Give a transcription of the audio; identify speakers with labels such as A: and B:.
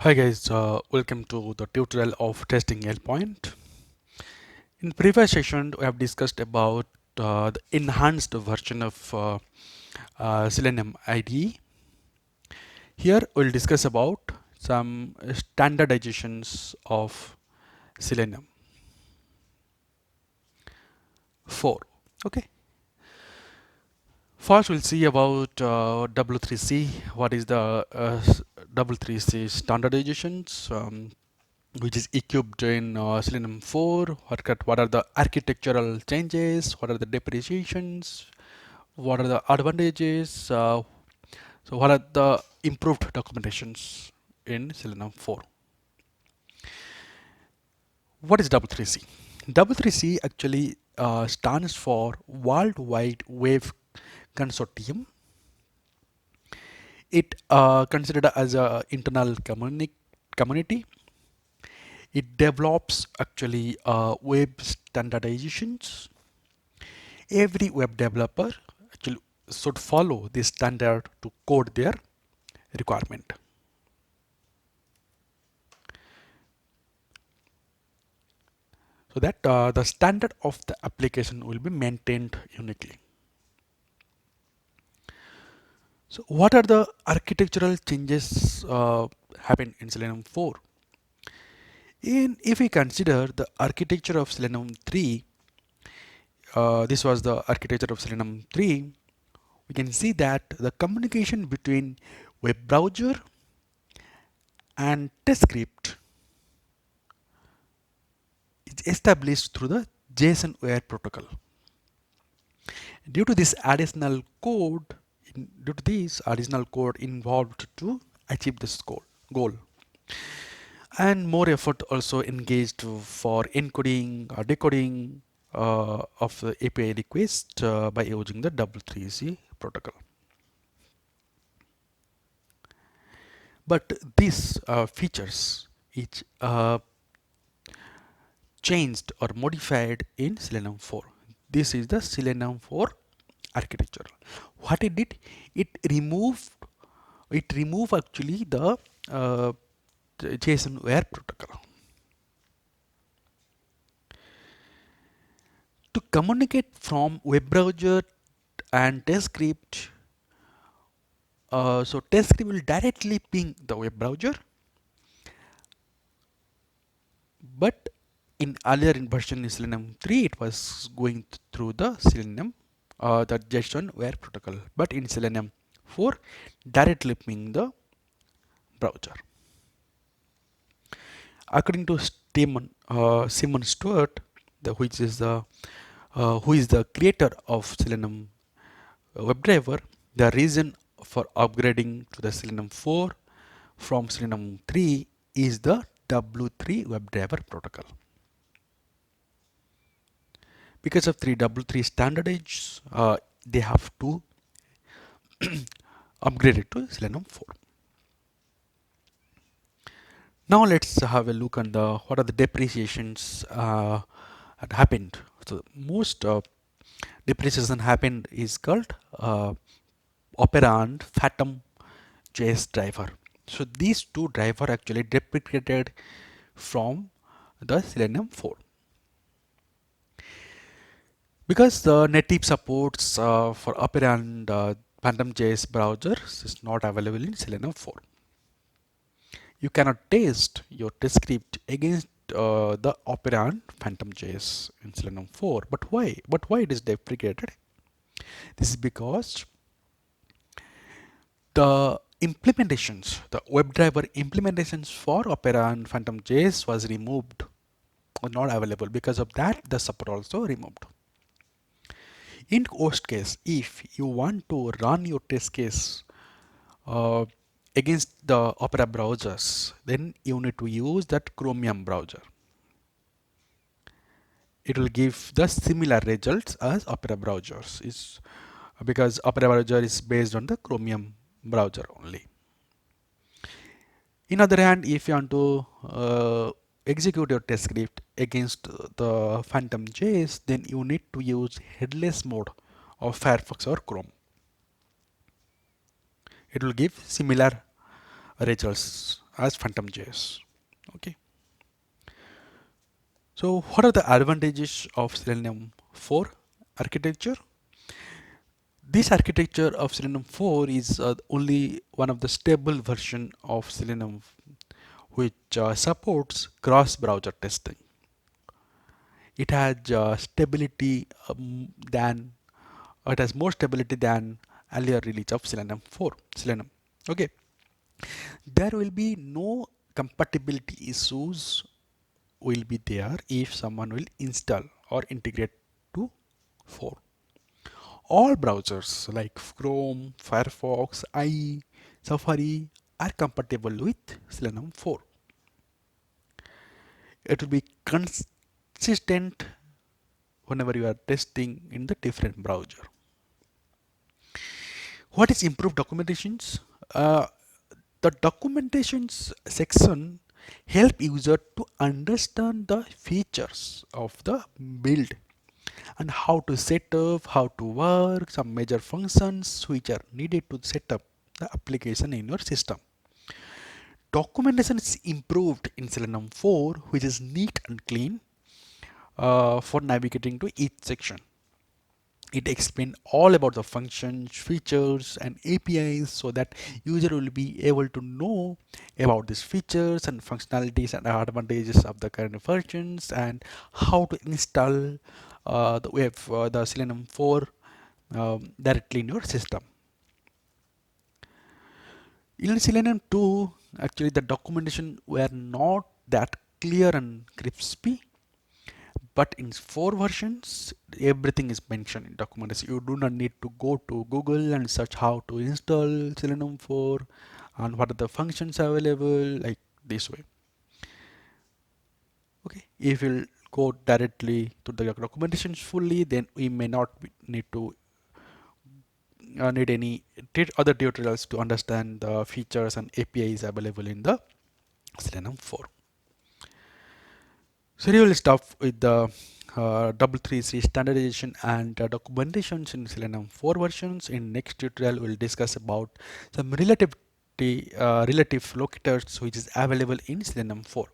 A: Hi guys, welcome to the tutorial of TestingLPoint. In previous session, we have discussed about the enhanced version of Selenium IDE. Here we'll discuss about some standardizations of Selenium 4. Okay. First, we'll see about W3C. What is the W3C standardizations? Which is equipped in Selenium 4. What are the architectural changes? What are the depreciations? What are the advantages? So what are the improved documentations in Selenium 4? What is W3C? W3C actually stands for World Wide Web Consortium. It considered as a internal community. It develops actually web standardizations. Every web developer actually should follow this standard to code their requirement. So that the standard of the application will be maintained uniquely. So what are the architectural changes happen in Selenium 4? If we consider the architecture of Selenium 3, this was the architecture of Selenium 3, we can see that the communication between web browser and test script is established through the JSON wire protocol. Due to this additional code, involved to achieve this goal. And more effort also engaged for encoding or decoding of the API request by using the W3C protocol. But these features is changed or modified in Selenium 4. This is the Selenium 4 architecture. What it did, it removed actually the JSON wire protocol. To communicate from web browser and test script, so test script will directly ping the web browser, but in earlier version in Selenium 3 it was going through the Selenium the JSON wire protocol, but in Selenium 4 directly ping the browser. According to Simon Stewart, who is the creator of Selenium WebDriver, the reason for upgrading to the Selenium 4 from Selenium 3 is the W3 WebDriver protocol. Because of W3 standards, they have to upgrade it to Selenium 4. Now let's have a look on the what are the depreciations that happened. So most depreciation happened is called operand Phantom JS driver. So these two driver actually deprecated from the Selenium 4 because the native supports for operand Phantom JS browsers is not available in Selenium 4. You cannot test your test script against the operand Phantom JS in Selenium 4. But why? But why it is deprecated? This is because the implementations, the WebDriver implementations for Opera and Phantom JS was removed or not available. Because of that, the support also removed. In worst case, if you want to run your test case uh, against the Opera browsers, then you need to use that Chromium browser. It will give the similar results as Opera browsers, is because Opera browser is based on the Chromium browser only. In other hand, if you want to execute your test script against the Phantom JS, then you need to use headless mode of Firefox or Chrome. It will give similar results as Phantom.js. Okay. So what are the advantages of Selenium 4 architecture? This architecture of Selenium 4 is only one of the stable version of Selenium which supports cross-browser testing. It has stability than it has more stability than earlier release of Selenium 4. Selenium. Okay. There will be no compatibility issues will be there if someone will install or integrate to 4. All browsers like Chrome, Firefox, IE, Safari are compatible with Selenium 4. It will be consistent whenever you are testing in the different browser. What is improved documentations? The documentations section help user to understand the features of the build and how to set up, how to work, some major functions which are needed to set up the application in your system. Documentation is improved in Selenium 4, which is neat and clean for navigating to each section. It explains all about the functions, features, and APIs so that user will be able to know about these features and functionalities and advantages of the current versions and how to install the Selenium 4 directly in your system. In Selenium 2, actually the documentation were not that clear and crispy. But in 4 versions, everything is mentioned in documentation. You do not need to go to Google and search how to install Selenium 4 and what are the functions available, like this way. Okay, if you go directly to the documentation fully, then we may not need to need any other tutorials to understand the features and APIs available in the Selenium 4. So we will start with the W3C standardization and documentations in Selenium 4 versions. In next tutorial, we'll discuss about some relative locators which is available in Selenium 4.